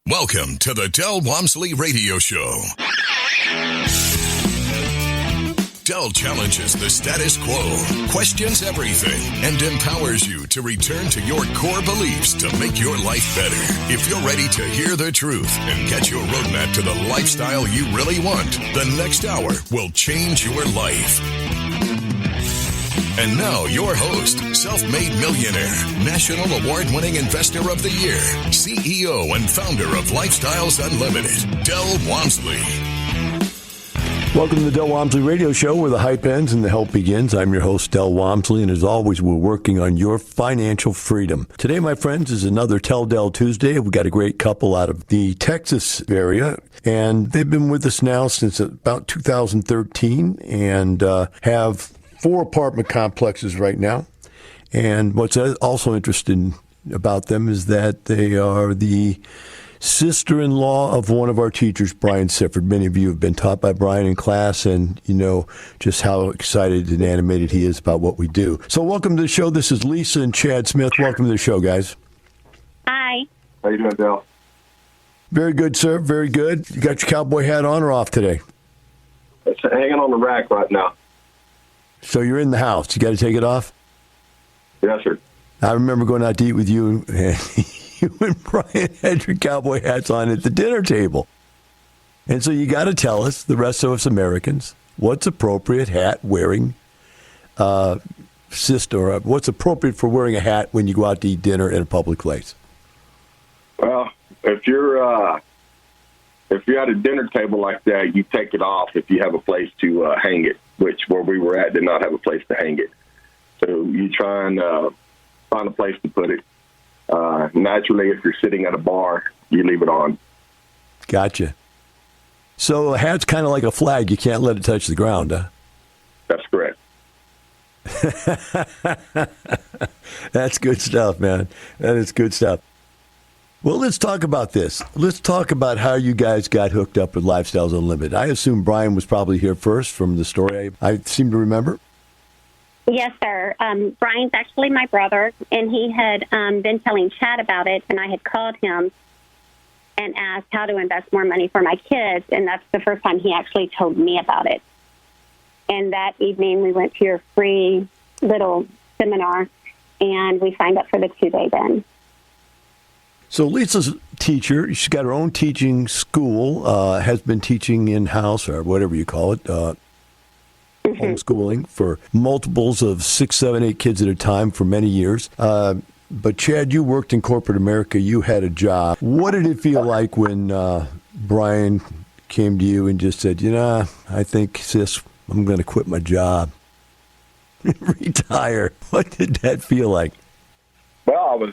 Welcome to the Del Walmsley Radio Show. Del challenges the status quo, questions everything, and empowers you to return to your core beliefs to make your life better. If you're ready to hear the truth and get your roadmap to the lifestyle you really want, the next hour will change your life. And now, your host, self-made millionaire, national award-winning investor of the year, CEO and founder of Lifestyles Unlimited, Del Walmsley. Welcome to the Del Walmsley Radio Show, where the hype ends and the help begins. I'm your host, Del Walmsley, and as always, we're working on your financial freedom. Today, my friends, is another Tell Del Tuesday. We've got a great couple out of the Texas area, and they've been with us now since about 2013 and have 4 apartment complexes right now. And what's also interesting about them is that they are the sister-in-law of one of our teachers, Brian Sifford. Many of you have been taught by Brian in class, and you know just how excited and animated he is about what we do. So welcome to the show. This is Lisa and Chad Smith. Welcome to the show, guys. Hi. How you doing, Del? Very good, sir. Very good. You got your cowboy hat on or off today? It's hanging on the rack right now. So you're in the house. You got to take it off? Yes, sir. I remember going out to eat with you, and you and Brian had your cowboy hats on at the dinner table. And so you got to tell us, the rest of us Americans, what's appropriate hat wearing sister, what's appropriate for wearing a hat when you go out to eat dinner in a public place? Well, if you're at a dinner table like that, you take it off if you have a place to hang it, which where we were at did not have a place to hang it. So you try and find a place to put it. Naturally, if you're sitting at a bar, you leave it on. Gotcha. So a hat's kind of like a flag. You can't let it touch the ground, huh? That's correct. That's good stuff, man. That is good stuff. Well, let's talk about this. Let's talk about how you guys got hooked up with Lifestyles Unlimited. I assume Brian was probably here first from the story I seem to remember. Yes, sir. Brian's actually my brother, and he had been telling Chad about it, and I had called him and asked how to invest more money for my kids, and that's the first time he actually told me about it. And that evening, we went to your free little seminar, and we signed up for the 2-day then. So Lisa's a teacher. She's got her own teaching school, has been teaching in-house or whatever you call it, homeschooling for multiples of 6, 7, 8 kids at a time for many years. But Chad, you worked in corporate America. You had a job. What did it feel like when Brian came to you and just said, I think, sis, I'm going to quit my job, retire? What did that feel like? Well,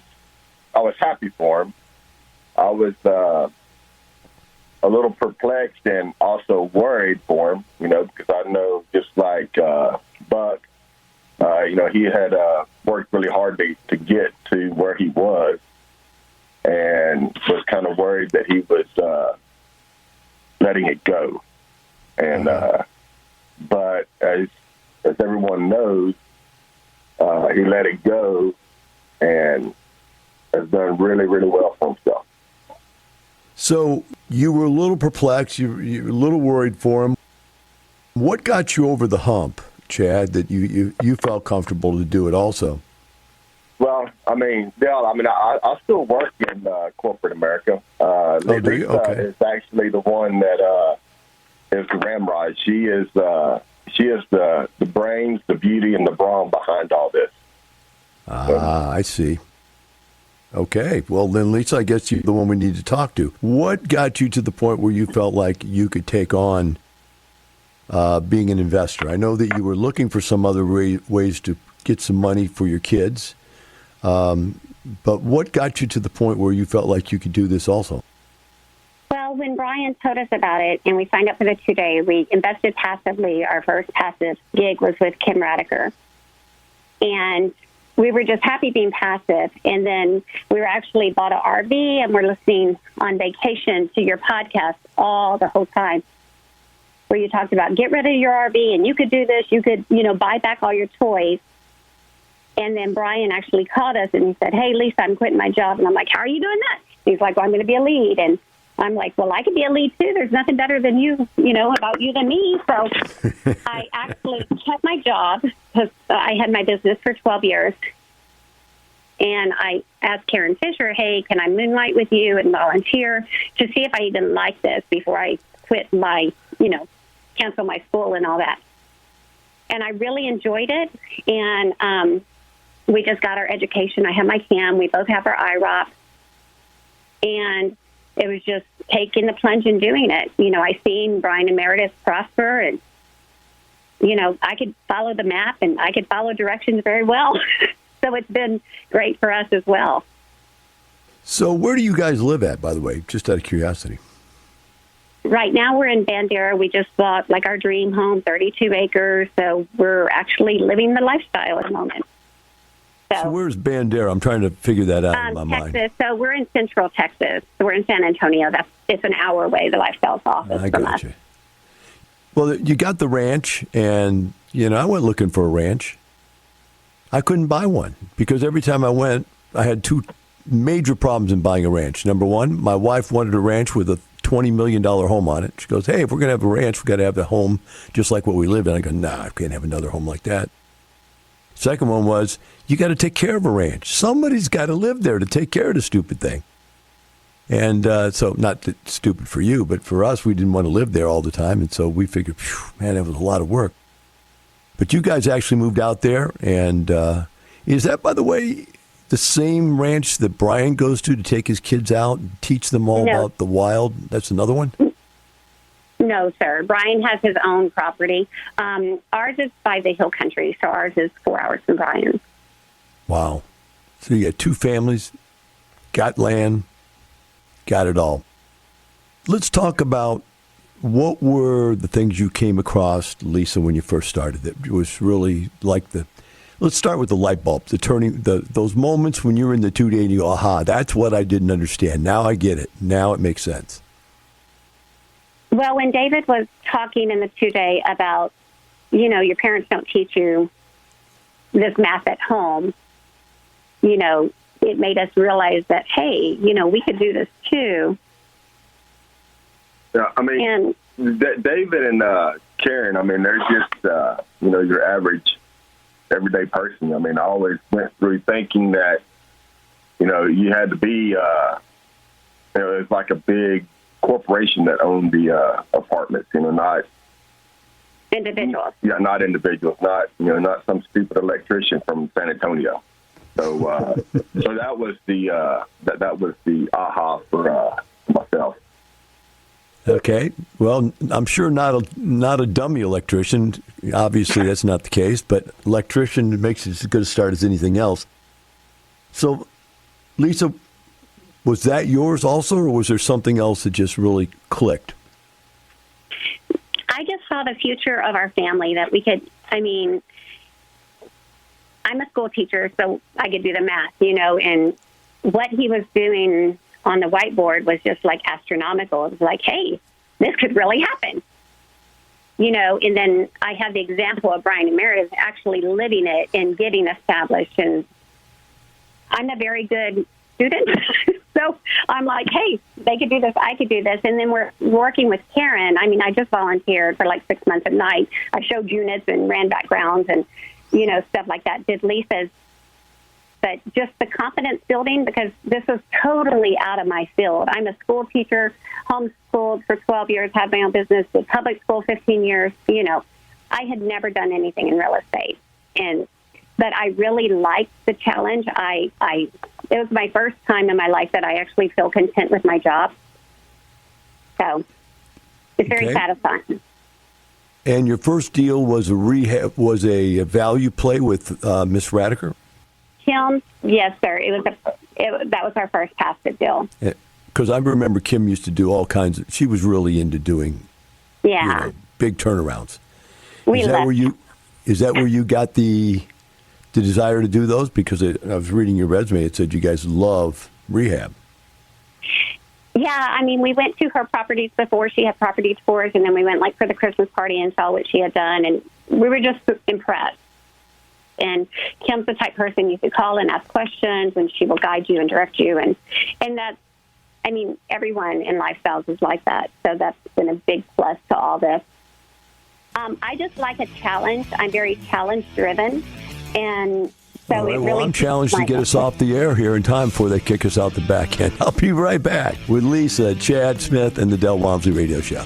I was happy for him. I was a little perplexed and also worried for him, because I know just like Buck, he had worked really hard to get to where he was, and was kind of worried that he was letting it go. And but as everyone knows, he let it go and has done really, really well for himself. So you were a little perplexed. You were a little worried for him. What got you over the hump, Chad, that you felt comfortable to do it also? Well, Del, I still work in corporate America. Do you? Okay. Is actually the one that is the ramrod. She is the brains, the beauty, and the brawn behind all this. I see. Okay. Well, then, Lisa, I guess you're the one we need to talk to. What got you to the point where you felt like you could take on being an investor? I know that you were looking for some other ways to get some money for your kids. But what got you to the point where you felt like you could do this also? Well, when Brian told us about it and we signed up for the 2-day, we invested passively. Our first passive gig was with Kim Radiker. And we were just happy being passive. And then we were actually bought an RV and we're listening on vacation to your podcast the whole time, where you talked about get rid of your RV and you could do this. You could, buy back all your toys. And then Brian actually called us and he said, hey, Lisa, I'm quitting my job. And I'm like, how are you doing that? He's like, well, I'm going to be a lead. And I'm like, well, I could be a lead too. There's nothing better than you know, about you than me. So I actually kept my job because I had my business for 12 years. And I asked Karen Fisher, hey, can I moonlight with you and volunteer to see if I even like this before I quit my, cancel my school and all that. And I really enjoyed it. And we just got our education. I have my CAM. We both have our IROP. And it was just taking the plunge and doing it. I seen Brian and Meredith prosper, and, I could follow the map and I could follow directions very well. So it's been great for us as well. So where do you guys live at, by the way, just out of curiosity? Right now we're in Bandera. We just bought our dream home, 32 acres. So we're actually living the lifestyle at the moment. So where's Bandera? I'm trying to figure that out in my Texas. mind. So we're in Central Texas. So we're in San Antonio. It's an hour away, the lifestyle's office I from got us. you. Well, you got the ranch, and, I went looking for a ranch. I couldn't buy one because every time I went, I had two major problems in buying a ranch. Number one, my wife wanted a ranch with a $20 million home on it. She goes, hey, if we're going to have a ranch, we've got to have a home just like what we live in. I go, nah, I can't have another home like that. Second one was, you got to take care of a ranch. Somebody's got to live there to take care of the stupid thing. And so not that stupid for you, but for us, we didn't want to live there all the time. And so we figured, man, that was a lot of work. But you guys actually moved out there. And is that, by the way, the same ranch that Brian goes to take his kids out and teach them all about the wild? That's another one? No, sir. Brian has his own property. Ours is by the hill country, so ours is 4 hours from Brian's. Wow. So you got two families, got land, got it all. Let's talk about what were the things you came across, Lisa, when you first started that was really like let's start with the light bulb, those moments when you're in the 2-day and you go, aha, that's what I didn't understand. Now I get it. Now it makes sense. Well, when David was talking in the 2-day about, your parents don't teach you this math at home, it made us realize that, hey, we could do this too. Yeah, I mean, David and Karen, I mean, they're just, your average everyday person. I mean, I always went through thinking that, you had to be, it's like a big corporation that owned the apartments, not individuals. Yeah, not individuals, not some stupid electrician from San Antonio. So, so that was the aha for myself. Okay. Well, I'm sure not a dummy electrician. Obviously, that's not the case, but electrician makes it as good a start as anything else. So, Lisa, was that yours also, or was there something else that just really clicked? I just saw the future of our family that we could, I'm a school teacher, so I could do the math, and what he was doing on the whiteboard was just astronomical. It was like, hey, this could really happen. And then I have the example of Brian and Meredith actually living it and getting established. And I'm a very good student. So I'm like, hey, they could do this, I could do this. And then we're working with Karen. I just volunteered for 6 months at night. I showed units and ran backgrounds and, stuff like that. Did Lisa's. But just the confidence building, because this is totally out of my field. I'm a school teacher, homeschooled for 12 years, had my own business, did public school 15 years. I had never done anything in real estate. But I really liked the challenge. It was my first time in my life that I actually feel content with my job. So it's very satisfying. And your first deal was a value play with Miss Radiker? Kim, yes, sir. That was our first passive deal. Because I remember Kim used to do all kinds of. She was really into doing, big turnarounds. Is that where you got the desire to do those? Because I was reading your resume. It said you guys love rehab. Yeah, we went to her properties before. She had property tours, and then we went for the Christmas party and saw what she had done, and we were just impressed. And Kim's the type person you could call and ask questions, and she will guide you and direct you. And that's I mean, everyone in lifestyles is like that. So that's been a big plus to all this. I just like a challenge. I'm very challenge-driven. And so all right, it well, really... I'm challenged to get us off the air here in time before they kick us out the back end. I'll be right back with Lisa, Chad Smith, and the Del Walmsley Radio Show.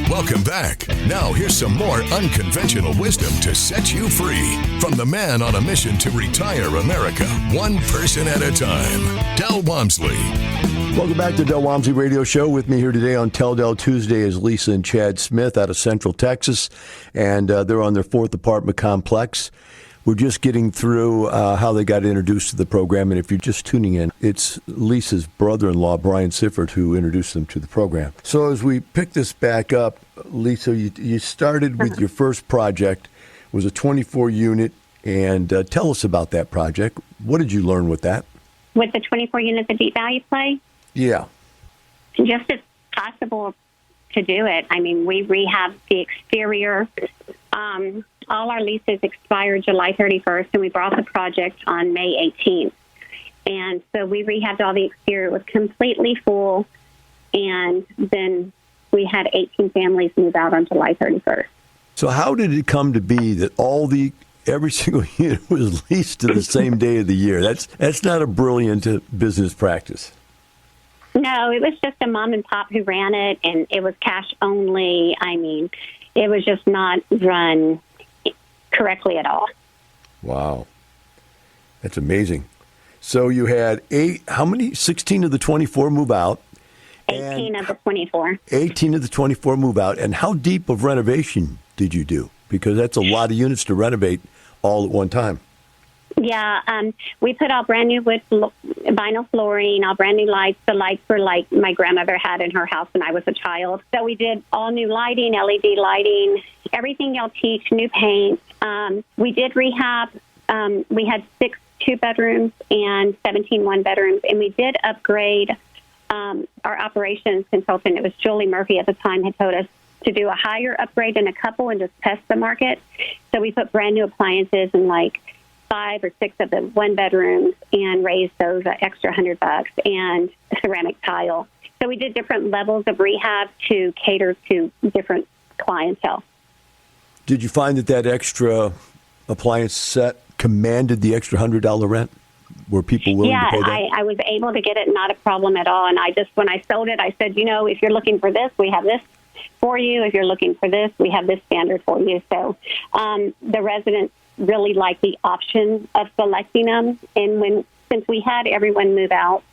Welcome back. Now here's some more unconventional wisdom to set you free from the man on a mission to retire America, one person at a time, Del Walmsley. Welcome back to the Del Walmsley Radio Show. With me here today on Tell Del Tuesday is Lisa and Chad Smith out of Central Texas, and they're on their fourth apartment complex. We're just getting through how they got introduced to the program, and if you're just tuning in, it's Lisa's brother-in-law, Brian Sifford, who introduced them to the program. So as we pick this back up, Lisa, you started with your first project. It was a 24-unit, and tell us about that project. What did you learn with that? With the 24 units of deep value play? Yeah. Just as possible to do it. I mean, we rehabbed the exterior. All our leases expired July 31st, and we brought the project on May 18th. And so we rehabbed all the exterior. It was completely full, and then we had 18 families move out on July 31st. So how did it come to be that every single unit was leased to the same day of the year? That's not a brilliant business practice. No, it was just a mom and pop who ran it, and it was cash only. I mean, it was just not run correctly at all. Wow. That's amazing. So you had 16 of the 24 move out? 18 of the 24. 18 of the 24 move out. And how deep of renovation did you do? Because that's a lot of units to renovate all at one time. Yeah, we put all brand new wood vinyl flooring, all brand new lights. The lights were like my grandmother had in her house when I was a child. So we did all new lighting, LED lighting, everything y'all teach, new paint. We did rehab. We had 6 2-bedrooms and 17 1-bedrooms, and we did upgrade. Our operations consultant, it was Julie Murphy at the time, had told us to do a higher upgrade than a couple and just test the market. So we put brand new appliances in like 5 or 6 of the 1-bedrooms and raised those an extra $100 and ceramic tile. So we did different levels of rehab to cater to different clientele. Did you find that extra appliance set commanded the extra $100 rent? Were people willing to pay that? Yeah, I was able to get it, not a problem at all. And when I sold it, I said, if you're looking for this, we have this for you. If you're looking for this, we have this standard for you. So the residents really like the option of selecting them. And since we had everyone move out,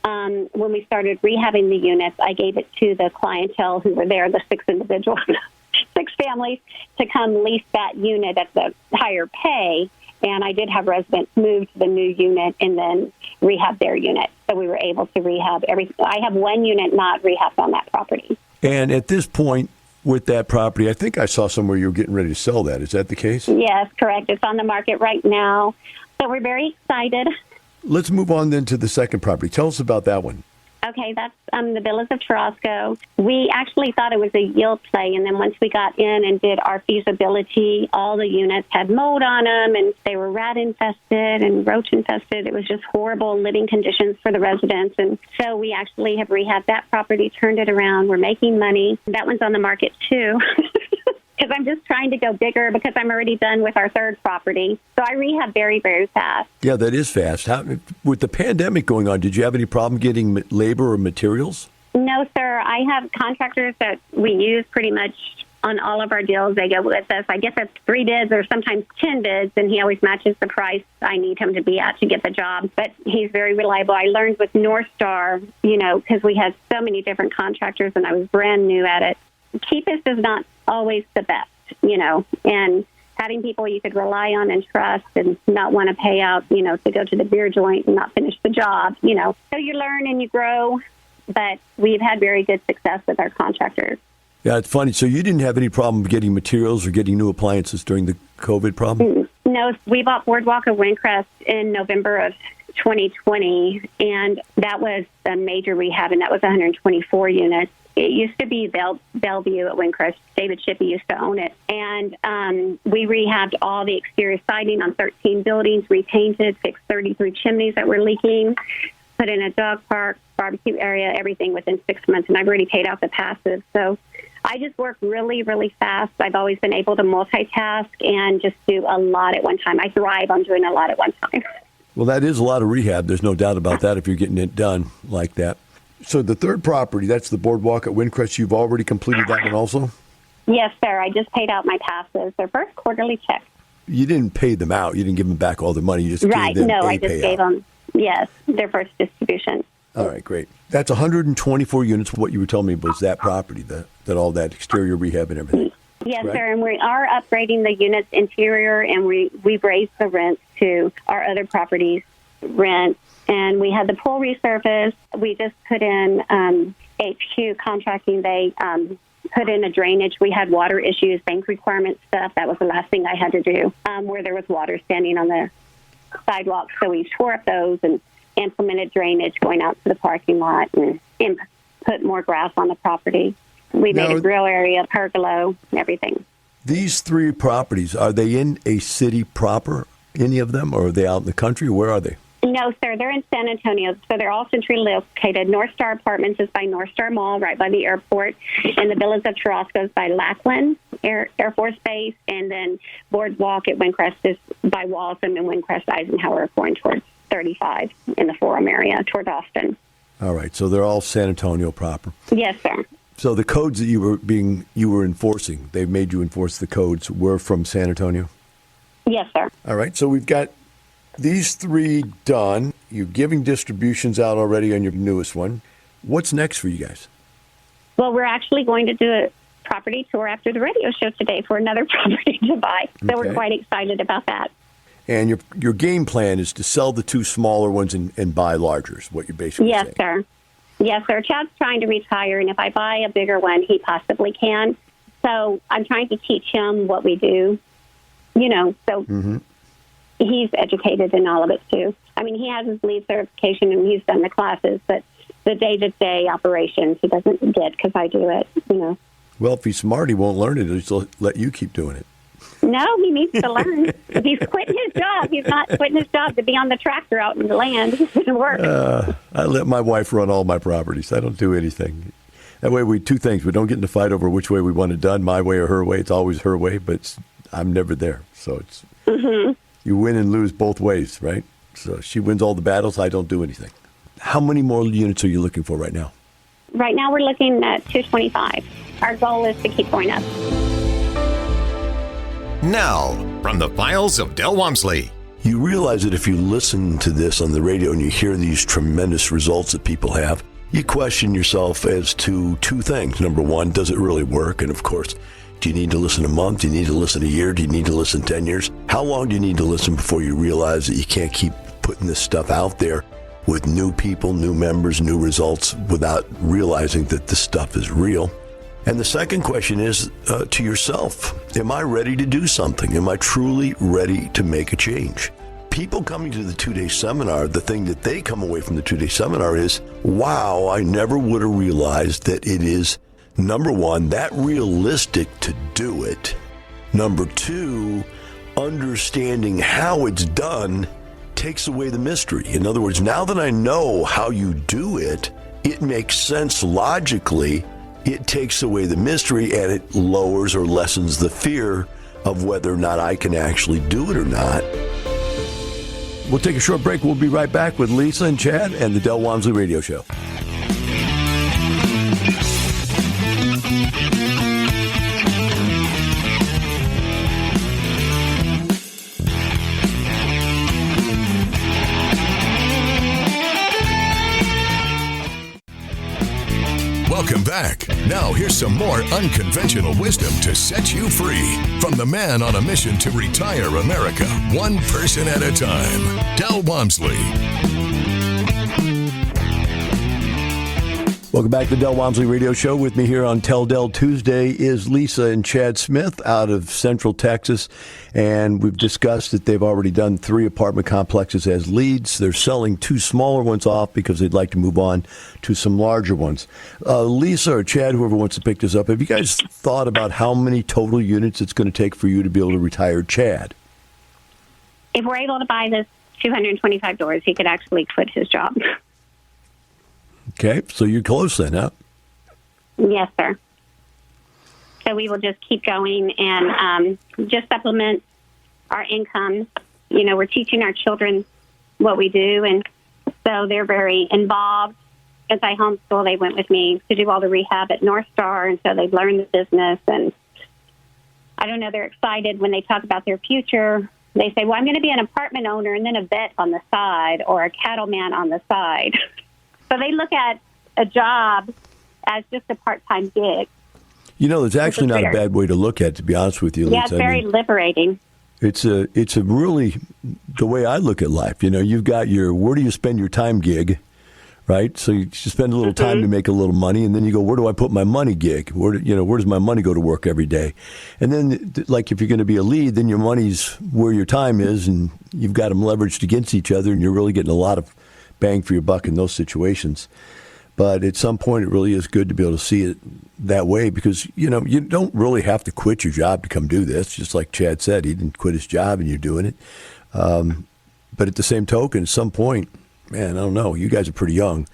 when we started rehabbing the units, I gave it to the clientele who were there, the 6 individuals, 6 families, to come lease that unit at the higher pay. And I did have residents move to the new unit and then rehab their unit. So we were able to rehab everything. I have 1 unit not rehabbed on that property. And at this point with that property, I think I saw somewhere you were getting ready to sell that. Is that the case? Yes, correct. It's on the market right now. So we're very excited. Let's move on then to the second property. Tell us about that one. Okay, that's the Villas of Tarasco. We actually thought it was a yield play, and then once we got in and did our feasibility, all the units had mold on them, and they were rat-infested and roach-infested. It was just horrible living conditions for the residents, and so we actually have rehabbed that property, turned it around. We're making money. That one's on the market, too. Because I'm just trying to go bigger because I'm already done with our third property. So I rehab very, very fast. Yeah, that is fast. With the pandemic going on, did you have any problem getting labor or materials? No, sir. I have contractors that we use pretty much on all of our deals. They go with us. I guess that's 3 bids or sometimes 10 bids, and he always matches the price I need him to be at to get the job. But he's very reliable. I learned with North Star, because we had so many different contractors and I was brand new at it. Cheapest is not always the best, and having people you could rely on and trust and not want to pay out, to go to the beer joint and not finish the job, So you learn and you grow, but we've had very good success with our contractors. Yeah, it's funny. So you didn't have any problem getting materials or getting new appliances during the COVID problem? No, we bought Boardwalk of Windcrest in November of 2020, and that was a major rehab, and that was 124 units. It used to be Bellevue at Windcrest. David Shippey used to own it. And we rehabbed all the exterior siding on 13 buildings, repainted, fixed 33 chimneys that were leaking, put in a dog park, barbecue area, everything within 6 months. And I've already paid off the passive. So I just work really, really fast. I've always been able to multitask and just do a lot at one time. I thrive on doing a lot at one time. Well, that is a lot of rehab. There's no doubt about that if you're getting it done like that. So the third property, that's the boardwalk at Windcrest. You've already completed that one also? Yes, sir. I just paid out my passives, their first quarterly check. You didn't pay them out. You didn't give them back all their money. You just right. gave them No, a I just payout. gave them, yes, their first distribution. All right, great. That's 124 units. What you were telling me was that property, that all that exterior rehab and everything. Yes, right? sir, and we are upgrading the units interior, and we've raised the rents to our other properties' rent. And we had the pool resurfaced. We just put in HQ contracting. They put in a drainage. We had water issues, bank requirement stuff. That was the last thing I had to do, where there was water standing on the sidewalk. So we tore up those and implemented drainage going out to the parking lot and put more grass on the property. We made a grill area, pergola, everything. These three properties, are they in a city proper, any of them, or are they out in the country? Where are they? No, sir. They're in San Antonio, so they're all centrally located. North Star Apartments is by North Star Mall, right by the airport, and the Villas of Tarasco is by Lackland Air Force Base, and then Boardwalk at Windcrest is by Waltham and Windcrest Eisenhower, going towards 35 in the Forum area, towards Austin. All right, so they're all San Antonio proper. Yes, sir. So the codes that you were enforcing, they made you enforce the codes, were from San Antonio? Yes, sir. All right, so we've got these three done. You're giving distributions out already on your newest one. What's next for you guys? Well, we're actually going to do a property tour after the radio show today for another property to buy. So We're quite excited about that. And your game plan is to sell the two smaller ones and buy larger, is what you're basically saying. Yes, sir. Yes, sir. Chad's trying to retire, and if I buy a bigger one, he possibly can. So I'm trying to teach him what we do, so he's educated in all of it, too. I mean, he has his LEED certification, and he's done the classes, but the day-to-day operations he doesn't get because I do it, Well, if he's smart, he won't learn it. He'll just let you keep doing it. No, he needs to learn. If he's quitting his job, he's not quitting his job to be on the tractor out in the land. It doesn't work. I let my wife run all my properties. I don't do anything. That way, two things. We don't get in a fight over which way we want it done, my way or her way. It's always her way, but I'm never there. So it's you win and lose both ways, right? So she wins all the battles. I don't do anything. How many more units are you looking for right now? Right now, we're looking at 225. Our goal is to keep going up. Now, from the files of Del Walmsley. You realize that if you listen to this on the radio and you hear these tremendous results that people have, you question yourself as to two things. Number one, does it really work? And of course, do you need to listen a month? Do you need to listen a year? Do you need to listen 10 years? How long do you need to listen before you realize that you can't keep putting this stuff out there with new people, new members, new results without realizing that this stuff is real? And the second question is to yourself, am I ready to do something? Am I truly ready to make a change? People coming to the 2-day seminar, the thing that they come away from the 2-day seminar is, wow, I never would have realized that it is, number one, that realistic to do it. Number two, understanding how it's done takes away the mystery. In other words, now that I know how you do it, it makes sense logically. It takes away the mystery and it lowers or lessens the fear of whether or not I can actually do it or not. We'll take a short break. We'll be right back with Lisa and Chad and the Del Walmsley Radio Show. Welcome back. Now here's some more unconventional wisdom to set you free from the man on a mission to retire America, one person at a time, Del Walmsley. Welcome back to the Del Walmsley Radio Show. With me here on Tell Del Tuesday is Lisa and Chad Smith out of Central Texas. And we've discussed that they've already done 3 apartment complexes as leads. They're selling 2 smaller ones off because they'd like to move on to some larger ones. Lisa or Chad, whoever wants to pick this up, have you guys thought about how many total units it's going to take for you to be able to retire Chad? If we're able to buy this 225 doors, he could actually quit his job. Okay, so you're close then, huh? Yes, sir. So we will just keep going and just supplement our income. You know, we're teaching our children what we do, and so they're very involved. As I homeschool, they went with me to do all the rehab at North Star, and so they've learned the business. And I don't know, they're excited when they talk about their future. They say, well, I'm going to be an apartment owner and then a vet on the side or a cattleman on the side. So they look at a job as just a part-time gig. You know, it's actually not a bad way to look at it, to be honest with you. Yeah, it's very liberating. It's a really, the way I look at life, you know, you've got your, where do you spend your time gig, right? So you spend a little time to make a little money, and then you go, where do I put my money gig? Where does my money go to work every day? And then, like, if you're going to be a lead, then your money's where your time is, and you've got them leveraged against each other, and you're really getting a lot of bang for your buck in those situations. But at some point, it really is good to be able to see it that way because, you know, you don't really have to quit your job to come do this. Just like Chad said, he didn't quit his job and you're doing it. But at the same token, at some point, man, I don't know, you guys are pretty young.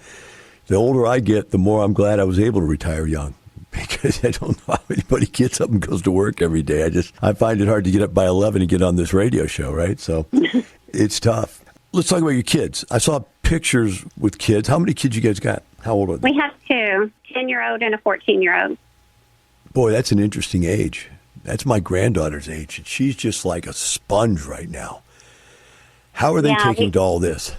The older I get, the more I'm glad I was able to retire young because I don't know how anybody gets up and goes to work every day. I find it hard to get up by 11 and get on this radio show, right? So it's tough. Let's talk about your kids. I saw pictures with kids. How many kids you guys got? How old are they? We have 2, 10-year-old and a 14-year-old. Boy, that's an interesting age. That's my granddaughter's age, and she's just like a sponge right now. How are they taking to all this?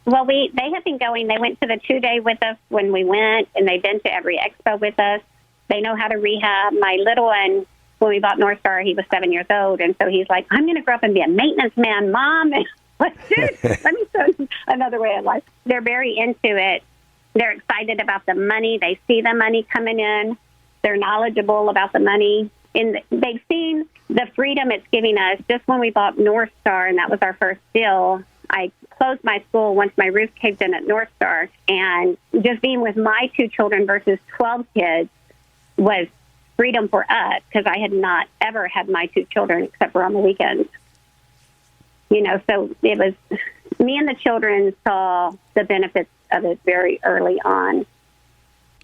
Well, they have been going. They went to the 2-day with us when we went, and they've been to every expo with us. They know how to rehab. My little one, when we bought North Star, he was 7 years old, and so he's like, I'm going to grow up and be a maintenance man, Mom. And let me show you another way of life. They're very into it. They're excited about the money. They see the money coming in. They're knowledgeable about the money. And they've seen the freedom it's giving us. Just when we bought North Star, and that was our first deal, I closed my school once my roof caved in at North Star. And just being with my 2 children versus 12 kids was freedom for us because I had not ever had my 2 children except for on the weekends. You know, so it was me and the children saw the benefits of it very early on.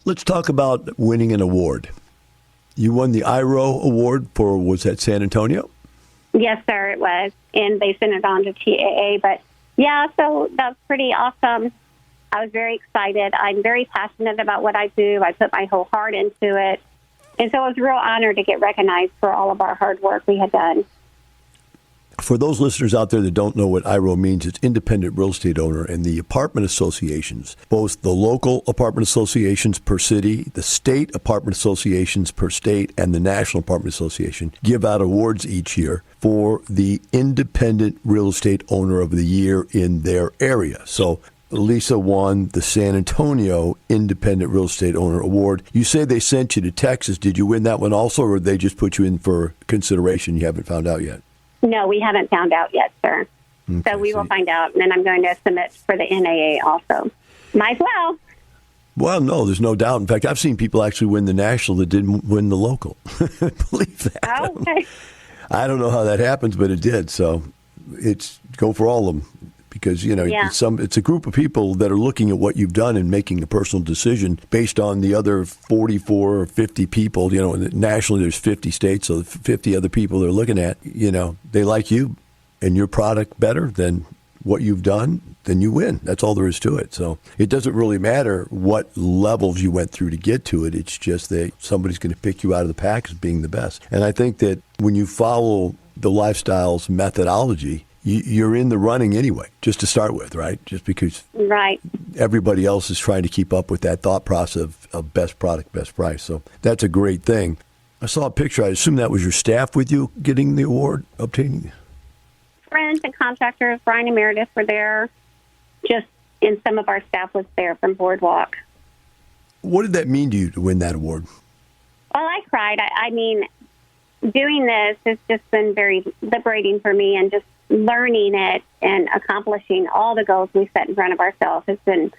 Let's talk about winning an award. You won the IRO award for, was that San Antonio? Yes, sir, it was. And they sent it on to TAA. But, yeah, so that's pretty awesome. I was very excited. I'm very passionate about what I do. I put my whole heart into it. And so it was a real honor to get recognized for all of our hard work we had done. For those listeners out there that don't know what IRO means, it's independent real estate owner, and the apartment associations, both the local apartment associations per city, the state apartment associations per state, and the National Apartment Association give out awards each year for the independent real estate owner of the year in their area. So Lisa won the San Antonio Independent Real Estate Owner Award. You say they sent you to Texas. Did you win that one also, or did they just put you in for consideration? You haven't found out yet. No, we haven't found out yet, sir. Okay, so we will find out, and then I'm going to submit for the NAA also. Might as well. Well, no, there's no doubt. In fact, I've seen people actually win the national that didn't win the local. Believe that. Okay. I don't know how that happens, but it did. So it's go for all of them because, you know, it's a group of people that are looking at what you've done and making a personal decision based on the other 44 or 50 people. You know, nationally there's 50 states, so 50 other people they're looking at, you know, they like you and your product better than what you've done, then you win. That's all there is to it. So it doesn't really matter what levels you went through to get to it. It's just that somebody's going to pick you out of the pack as being the best. And I think that when you follow the lifestyles methodology, you're in the running anyway, just to start with, right? Just because everybody else is trying to keep up with that thought process of best product, best price. So that's a great thing. I saw a picture. I assume that was your staff with you getting the award, obtaining. Friends and contractors, Brian and Meredith were there. And some of our staff was there from Boardwalk. What did that mean to you to win that award? Well, I cried. I mean, doing this has just been very liberating for me, and just learning it and accomplishing all the goals we set in front of ourselves has been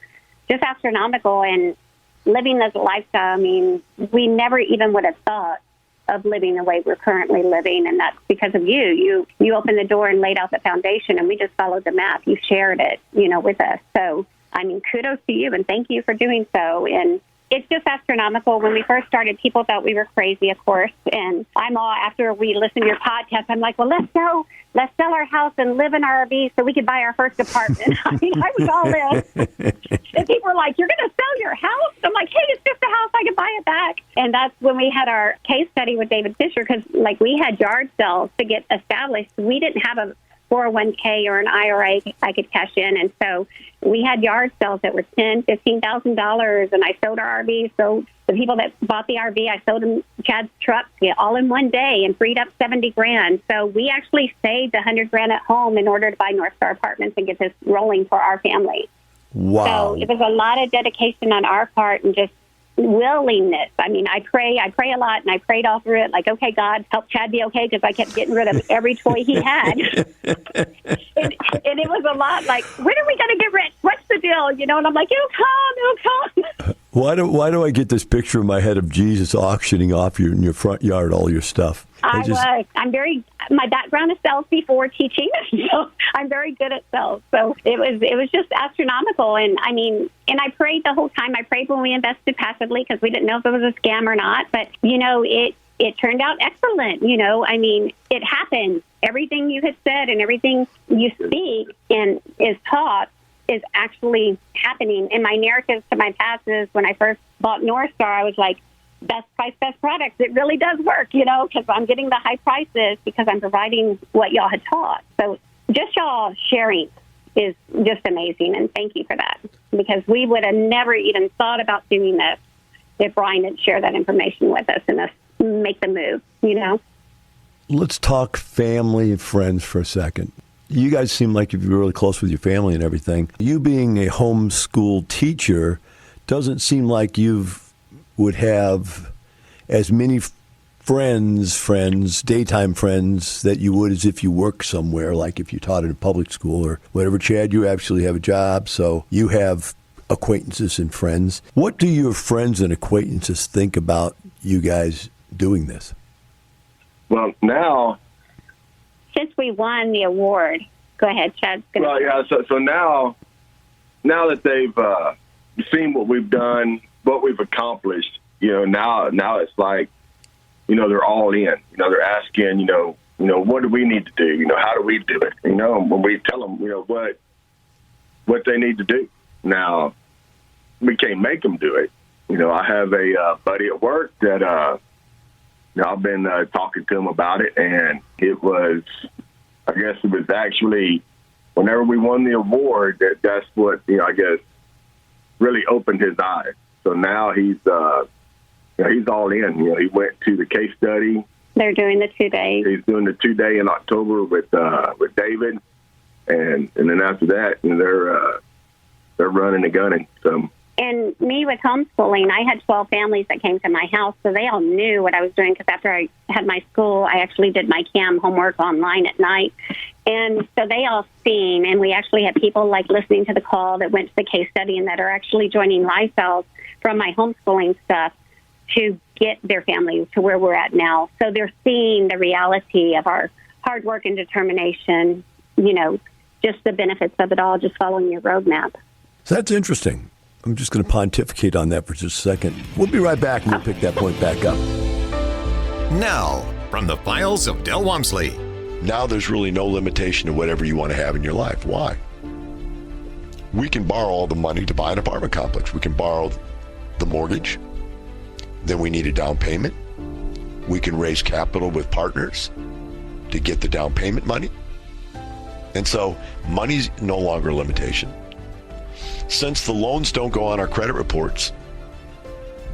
just astronomical. And living this lifestyle, I mean, we never even would have thought of living the way we're currently living, and that's because of you. You opened the door and laid out the foundation, and we just followed the map. You shared it, with us. So, I mean, kudos to you, and thank you for doing so. And it's just astronomical. When we first started, people thought we were crazy, of course. And I'm all, after we listened to your podcast, I'm like, well, let's sell our house and live in our RV so we could buy our first apartment. I mean, I was all in. And people were like, you're going to sell your house? I'm like, hey, it's just a house. I can buy it back. And that's when we had our case study with David Fisher, because, we had yard sales to get established. We didn't have a 401k or an IRA I could cash in. And so we had yard sales that were $10,000, $15,000, and I sold our RV. So the people that bought the RV, I sold them Chad's truck all in one day and freed up $70,000. So we actually saved $100,000 at home in order to buy North Star Apartments and get this rolling for our family. Wow. So it was a lot of dedication on our part and just willingness. I mean, I pray a lot, and I prayed all through it, like, okay, God, help Chad be okay, because I kept getting rid of every toy he had. and it was a lot like, when are we going to get rich? What's the deal? And I'm like, it'll come. Why do I get this picture in my head of Jesus auctioning off in your front yard all your stuff? My background is sales before teaching, so I'm very good at sales. So it was just astronomical. And I mean, and I prayed the whole time. I prayed when we invested passively, because we didn't know if it was a scam or not. But, it turned out excellent. I mean, it happened. Everything you had said and everything you speak and is taught is actually happening. And my narratives to my past is, when I first bought North Star, I was like, best price, best products. It really does work, because I'm getting the high prices because I'm providing what y'all had taught. So just y'all sharing is just amazing. And thank you for that, because we would have never even thought about doing this if Brian didn't share that information with us and us make the move, Let's talk family and friends for a second. You guys seem like you're really close with your family and everything. You being a homeschool teacher doesn't seem like would have as many friends, daytime friends, that you would as if you work somewhere, like if you taught in a public school or whatever. Chad, you actually have a job, so you have acquaintances and friends. What do your friends and acquaintances think about you guys doing this? Well, now, since we won the award, go ahead, Chad. Well, yeah. So now that they've seen what we've done, what we've accomplished, now it's like, they're all in. They're asking, what do we need to do? How do we do it? When we tell them, what they need to do. Now, we can't make them do it. I have a buddy at work that I've been talking to him about it, and it was actually whenever we won the award that's what really opened his eyes. So now he's all in. He went to the case study. They're doing the 2 days. He's doing the 2 day in October with David, and then after that, they're running and gunning. So. And me with homeschooling, I had 12 families that came to my house, so they all knew what I was doing, because after I had my school, I actually did my CAM homework online at night. And so they all seen, and we actually had people like listening to the call that went to the case study and that are actually joining lifestyles from my homeschooling stuff to get their families to where we're at now. So they're seeing the reality of our hard work and determination, just the benefits of it all, just following your roadmap. So that's interesting. I'm just going to pontificate on that for just a second. We'll be right back, and we'll pick that point back up. Now, from the files of Del Walmsley. Now there's really no limitation to whatever you want to have in your life. Why? We can borrow all the money to buy an apartment complex. We can borrow the mortgage. Then we need a down payment. We can raise capital with partners to get the down payment money. And so money's no longer a limitation. Since the loans don't go on our credit reports,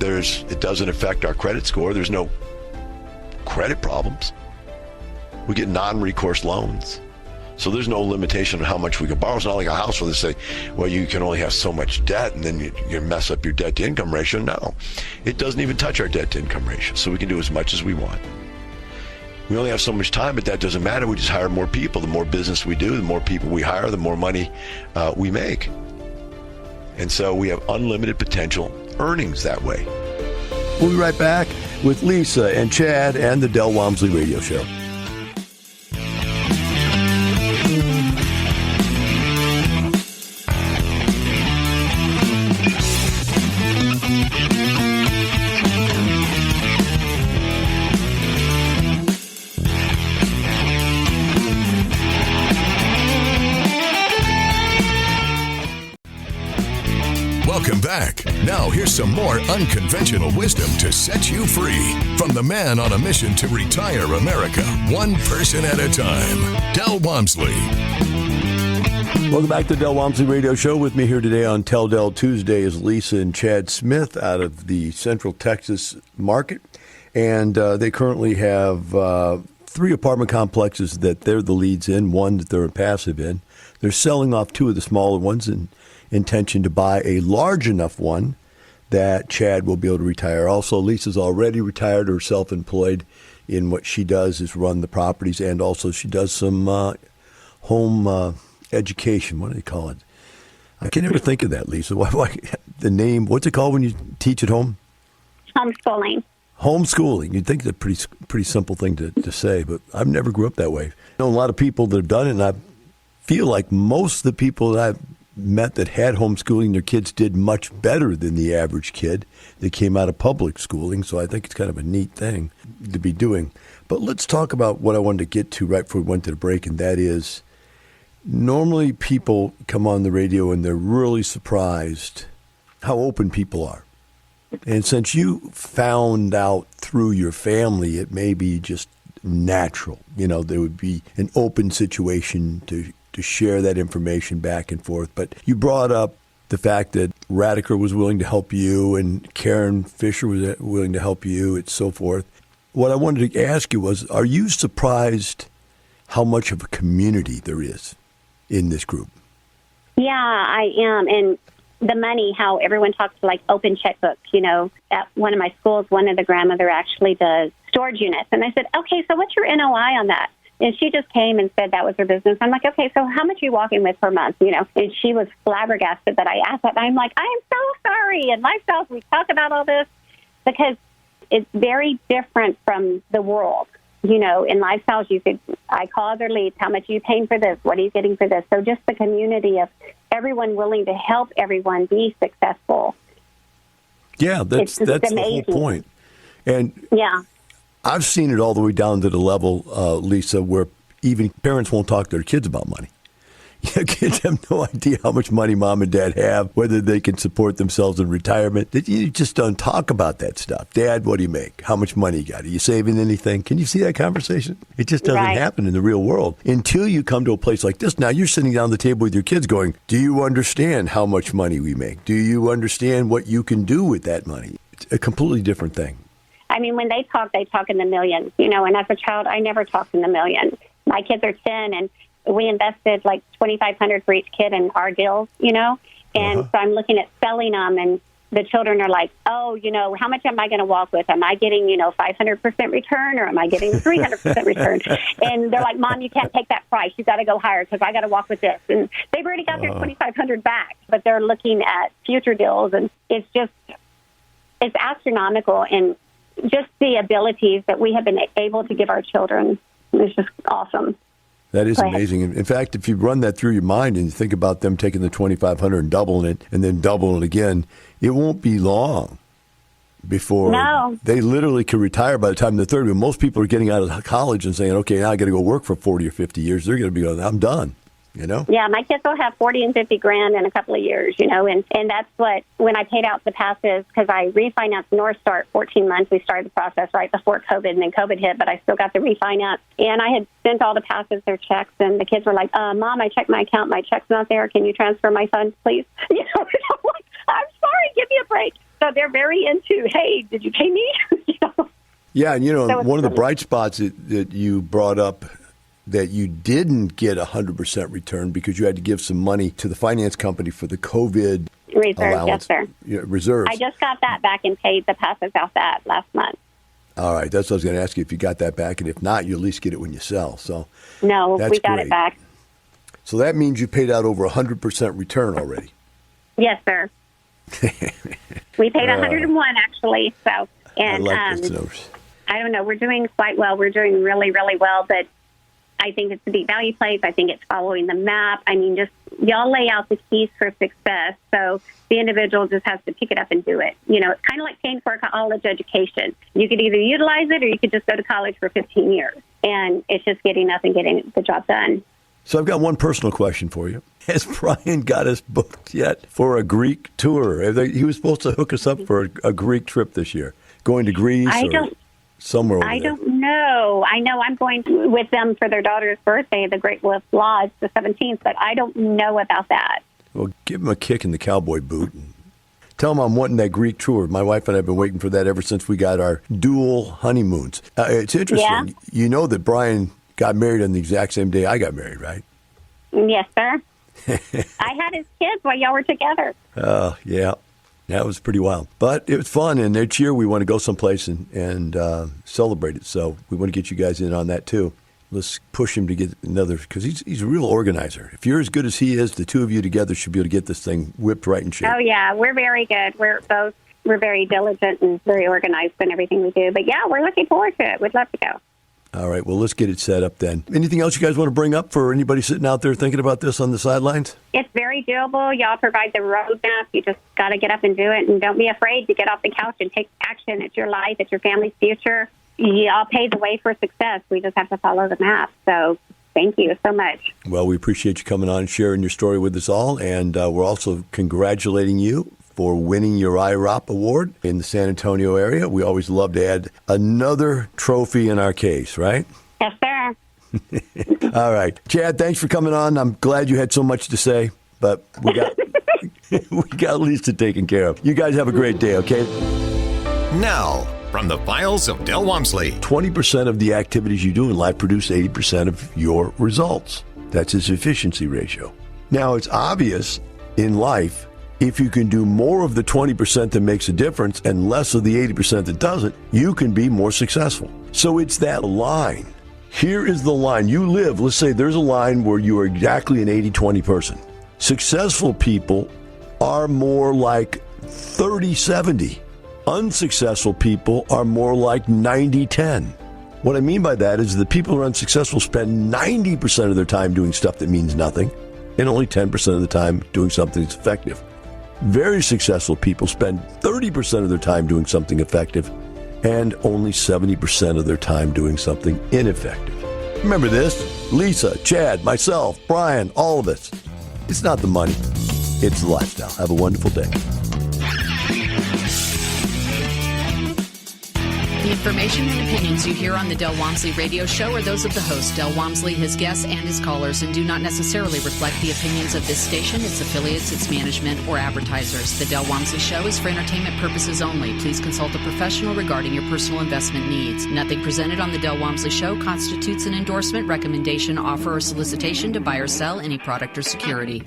it doesn't affect our credit score. There's no credit problems. We get non-recourse loans. So there's no limitation on how much we can borrow. It's not like a house where they say, well, you can only have so much debt and then you mess up your debt to income ratio. No, it doesn't even touch our debt to income ratio. So we can do as much as we want. We only have so much time, but that doesn't matter. We just hire more people. The more business we do, the more people we hire, the more money we make. And so we have unlimited potential earnings that way. We'll be right back with Lisa and Chad and the Del Walmsley Radio Show. Welcome back. Now here's some more unconventional wisdom to set you free from the man on a mission to retire America, one person at a time, Del Walmsley. Welcome back to the Del Walmsley Radio Show. With me here today on Tell Del Tuesday is Lisa and Chad Smith out of the Central Texas market. And they currently have 3 apartment complexes that they're the leads in, one that they're passive in. They're selling off 2 of the smaller ones and intention to buy a large enough one that Chad will be able to retire. Also, Lisa's already retired or self-employed in what she does is run the properties, and also she does some home education. What do they call it? I can never think of that, Lisa. Why the name? What's it called when you teach at home? Homeschooling. Homeschooling. You'd think it's a pretty simple thing to say, but I've never grew up that way. I know a lot of people that have done it, and I feel like most of the people that I've met that had homeschooling, their kids did much better than the average kid that came out of public schooling. So I think it's kind of a neat thing to be doing. But let's talk about what I wanted to get to right before we went to the break, and that is normally people come on the radio and they're really surprised how open people are. And since you found out through your family, it may be just natural. You know, there would be an open situation to share that information back and forth. But you brought up the fact that Radiker was willing to help you and Karen Fisher was willing to help you and so forth. What I wanted to ask you was, are you surprised how much of a community there is in this group? Yeah, I am. And the money, how everyone talks like open checkbooks. You know, at one of my schools, one of the grandmother actually does storage units. And I said, okay, so what's your NOI on that? And she just came and said that was her business. I'm like, okay, so how much are you walking with per month? You know, and she was flabbergasted that I asked that. And I'm like, I am so sorry. And myself, we talk about all this because it's very different from the world. You know, in lifestyles, you could, I call other leads, how much are you paying for this? What are you getting for this? So just the community of everyone willing to help everyone be successful. Yeah, that's the whole point. And yeah, I've seen it all the way down to the level, Lisa, where even parents won't talk to their kids about money. Kids have no idea how much money mom and dad have, whether they can support themselves in retirement. You just don't talk about that stuff. Dad, what do you make? How much money you got? Are you saving anything? Can you see that conversation? It just doesn't happen in the real world until you come to a place like this. Now you're sitting down at the table with your kids going, do you understand how much money we make? Do you understand what you can do with that money? It's a completely different thing. I mean, when they talk in the millions, you know, and as a child, I never talked in the millions. My kids are 10, and we invested like $2,500 for each kid in our deals, you know, and so I'm looking at selling them, and the children are like, oh, you know, how much am I going to walk with? Am I getting, 500% return, or am I getting 300% return? And they're like, Mom, you can't take that price. You got to go higher because I got to walk with this. And they've already got their $2,500 back, but they're looking at future deals, and it's astronomical. And just the abilities that we have been able to give our children is just awesome. That is amazing. In fact, if you run that through your mind and you think about them taking the $2,500 and doubling it and then doubling it again, it won't be long before they literally could retire by the time they're 30. When most people are getting out of college and saying, okay, now I got to go work for 40 or 50 years, they're going to be going, I'm done. You know? Yeah, my kids will have 40 and 50 grand in a couple of years, you know, and that's what, when I paid out the passives, because I refinanced North Star at 14 months, we started the process right before COVID, and then COVID hit, but I still got the refinance. And I had sent all the passives their checks, and the kids were like, Mom, I checked my account, my check's not there. Can you transfer my funds, please? You know, I'm like, I'm sorry, give me a break. So they're very into, hey, did you pay me? You know? Yeah, and, so one of the bright spots that you brought up that you didn't get 100% return because you had to give some money to the finance company for the COVID Reserve, allowance. yes, sir. Reserves. I just got that back and paid the passives off that last month. All right, that's what I was going to ask you, if you got that back, and if not, you at least get it when you sell. So No, that's we got great. it back. So that means you paid out over 100% return already. Yes, sir. We paid 101 actually. So, and I like those numbers. I don't know. We're doing quite well. We're doing really, really well. But I think it's a deep value place. I think it's following the map. I mean, just y'all lay out the keys for success. So the individual just has to pick it up and do it. You know, it's kind of like paying for a college education. You could either utilize it or you could just go to college for 15 years. And it's just getting up and getting the job done. So I've got one personal question for you. Has Brian got us booked yet for a Greek tour? He was supposed to hook us up for a Greek trip this year, going to Greece somewhere over there. I don't know. I know I'm going with them for their daughter's birthday, the Great Wolf Lodge, the 17th, but I don't know about that. Well, give him a kick in the cowboy boot and tell him I'm wanting that Greek tour. My wife and I have been waiting for that ever since we got our dual honeymoons. It's interesting. Yeah. You know that Brian got married on the exact same day I got married, right? Yes, sir. I had his kids while y'all were together. Yeah. That was pretty wild. But it was fun, and next year we want to go someplace and celebrate it. So we want to get you guys in on that, too. Let's push him to get another, because he's a real organizer. If you're as good as he is, the two of you together should be able to get this thing whipped right in shape. Oh, yeah. We're very good. We're very diligent and very organized in everything we do. But, yeah, we're looking forward to it. We'd love to go. All right, well, let's get it set up then. Anything else you guys want to bring up for anybody sitting out there thinking about this on the sidelines? It's very doable. Y'all provide the roadmap. You just got to get up and do it, and don't be afraid to get off the couch and take action. It's your life. It's your family's future. Y'all pave the way for success. We just have to follow the map. So thank you so much. Well, we appreciate you coming on and sharing your story with us all, and we're also congratulating you for winning your IROP award in the San Antonio area. We always love to add another trophy in our case, right? Yes, sir. All right. Chad, thanks for coming on. I'm glad you had so much to say, but we got Lisa taken care of. You guys have a great day, okay? Now, from the files of Del Walmsley. 20% of the activities you do in life produce 80% of your results. That's his efficiency ratio. Now, it's obvious in life, if you can do more of the 20% that makes a difference and less of the 80% that doesn't, you can be more successful. So it's that line. Here is the line. You live, let's say there's a line where you are exactly an 80-20 person. Successful people are more like 30-70. Unsuccessful people are more like 90-10. What I mean by that is the people who are unsuccessful spend 90% of their time doing stuff that means nothing and only 10% of the time doing something that's effective. Very successful people spend 30% of their time doing something effective and only 70% of their time doing something ineffective. Remember this, Lisa, Chad, myself, Brian, all of us. It's not the money, it's the lifestyle. Have a wonderful day. The information and opinions you hear on the Del Walmsley radio show are those of the host, Del Walmsley, his guests, and his callers, and do not necessarily reflect the opinions of this station, its affiliates, its management, or advertisers. The Del Walmsley show is for entertainment purposes only. Please consult a professional regarding your personal investment needs. Nothing presented on the Del Walmsley show constitutes an endorsement, recommendation, offer, or solicitation to buy or sell any product or security.